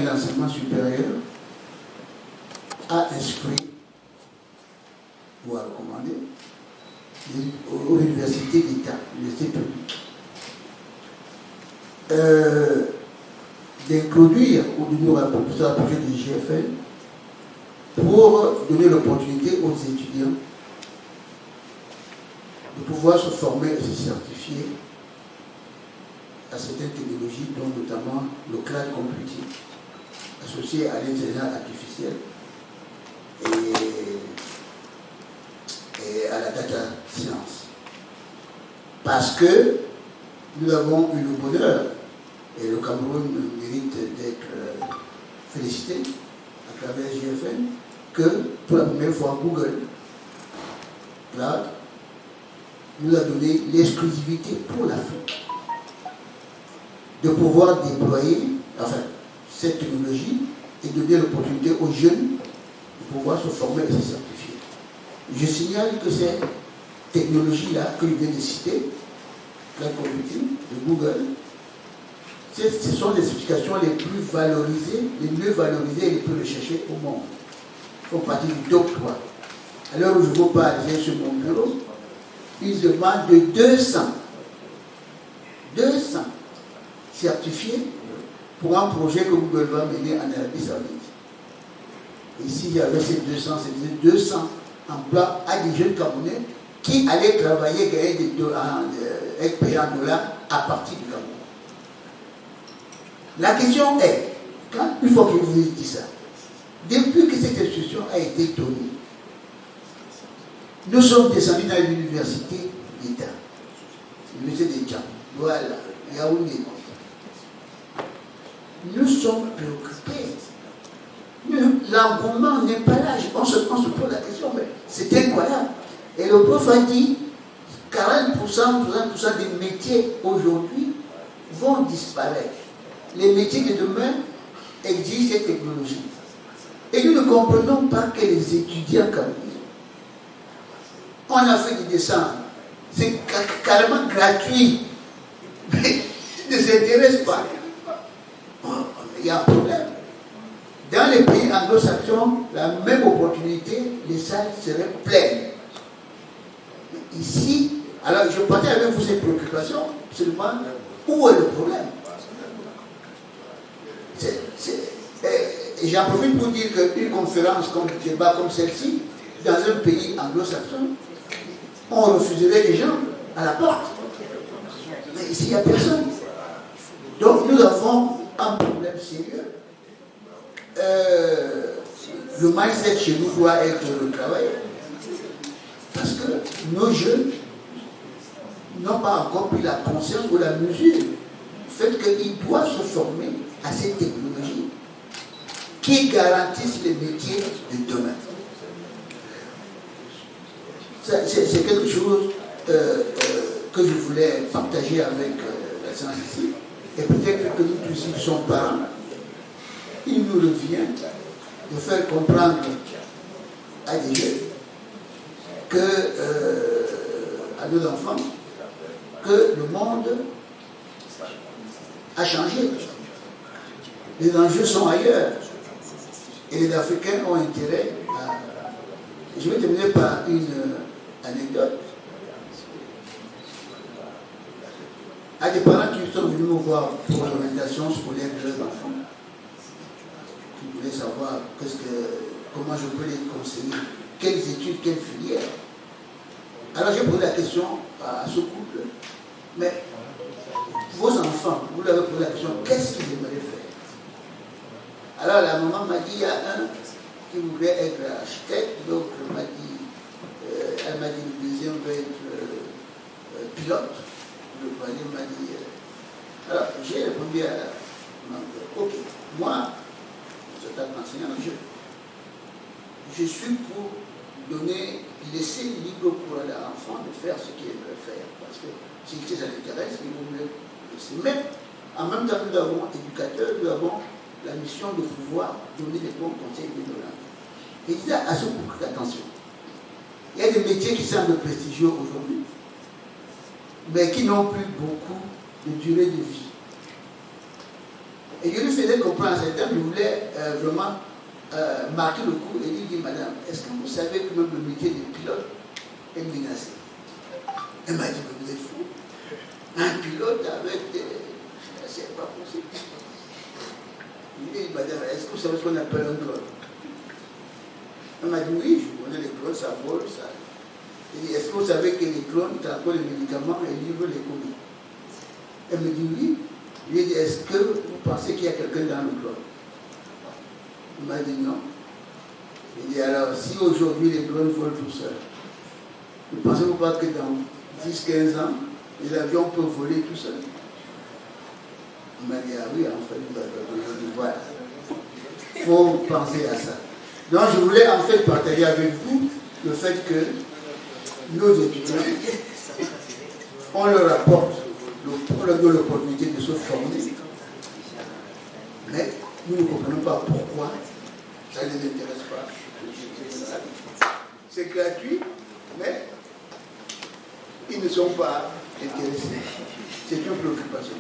l'enseignement supérieur a inscrit ou a recommandé aux universités d'État, universités publiques, d'introduire ou de nous rapprocher du GFL pour donner l'opportunité aux étudiants de pouvoir se former et se certifier à certaines technologies, dont notamment le cloud computing, associé à l'intelligence artificielle et à la data science. Parce que nous avons eu le bonheur, et le Cameroun mérite d'être félicité à travers GFN, que pour la première fois Google Cloud nous a donné l'exclusivité pour l'Afrique de pouvoir déployer cette technologie et donner l'opportunité aux jeunes de pouvoir se former et se certifier. Je signale que ces technologies-là que je viens de citer, cloud computing de Google, ce sont les certifications les plus valorisées, les mieux valorisées et les plus recherchées au monde. Ils font partie du top 3. À l'heure où je vous parle, j'ai sur mon bureau une demande de 200 certifiés pour un projet que Google va mener en Arabie Saoudite. Ici, il y avait ces 200, c'est 200 emplois à des jeunes Camerounais qui allaient travailler, gagner être payés en dollars à partir du Cameroun. La question est, une fois que je vous ai dit ça, depuis que cette institution a été donnée, nous sommes descendus dans l'université d'État, l'université d'État, voilà, Yaoundé. Nous sommes préoccupés. L'engouement n'est pas là. On se pose la question, mais c'est incroyable. Et le prof a dit 40% des métiers aujourd'hui vont disparaître. Les métiers de demain exigent cette technologie. Et nous ne comprenons pas que les étudiants comme nous, on a fait des dessins, c'est carrément gratuit, mais ils ne s'intéressent pas. Il y a un problème. Dans les pays anglo-saxons, la même opportunité, les salles seraient pleines. Ici, alors je partage avec vous ces préoccupations, seulement où est le problème? Et j'en profite pour dire qu'une conférence comme le débat comme celle-ci, dans un pays anglo-saxon, on refuserait les gens à la porte. Mais ici, il n'y a personne. Donc nous avons un problème sérieux. Le mindset chez nous doit être retravaillé. Parce que nos jeunes n'ont pas encore pris la conscience ou la mesure du fait qu'ils doivent se former à ces technologies qui garantissent les métiers de demain. C'est quelque chose que je voulais partager avec la séance ici. Et peut-être que nous tous qui sommes parents, il nous revient de faire comprendre à des jeunes à nos enfants, que le monde a changé. Les enjeux sont ailleurs. Et les Africains ont intérêt à... Je vais terminer par une anecdote. À des parents qui sont venus me voir pour l'orientation scolaire de leurs enfants, qui voulaient savoir comment je peux les conseiller, quelles études, quelles filières. Alors j'ai posé la question à ce couple, mais vos enfants, vous leur avez posé la question, qu'est-ce qu'ils aimeraient faire? Alors la maman m'a dit, il y a un qui voulait être architecte, l'autre m'a dit, elle m'a dit, le deuxième veut être pilote, le troisième m'a dit... alors j'ai répondu à la maman, ok, moi, c'est un enseignant, je suis pour laisser libre cours à l'enfant de faire ce qu'il veut faire, parce que si ça l'intéresse, il vaut mieux laisser. Mais en même temps, nous avons éducateurs, nous avons la mission de pouvoir donner des bons conseils de nos langues. Et il disait à ce couple, attention, il y a des métiers qui semblent prestigieux aujourd'hui, mais qui n'ont plus beaucoup de durée de vie. Et je lui faisais comprendre à certains, je voulais vraiment marquer le coup et lui dire, madame, est-ce que vous savez que même le métier de pilote est menacé? Elle m'a dit, mais vous êtes fou. Un pilote avec des... C'est pas possible. Je lui ai dit, madame, est-ce que vous savez ce qu'on appelle un drone? Elle m'a dit, oui, je connais les drones, ça vole, ça. Il dit, est-ce que vous savez que les drones transportent les médicaments et livrent les colis? Elle me dit, oui. Je lui ai dit, est-ce que vous pensez qu'il y a quelqu'un dans le drone? Il m'a dit non. Il dit, alors, si aujourd'hui les drones volent tout seuls, ne pensez-vous pas que dans 10-15 ans, les avions peuvent voler tout seuls? Il m'a dit, ah oui, en fait, voilà. Il faut penser à ça. Donc, je voulais en fait partager avec vous le fait que nos étudiants, on leur apporte, on leur donne l'opportunité de se former, mais nous ne comprenons pas pourquoi ça ne les intéresse pas. C'est gratuit, mais ils ne sont pas intéressés. C'est une préoccupation.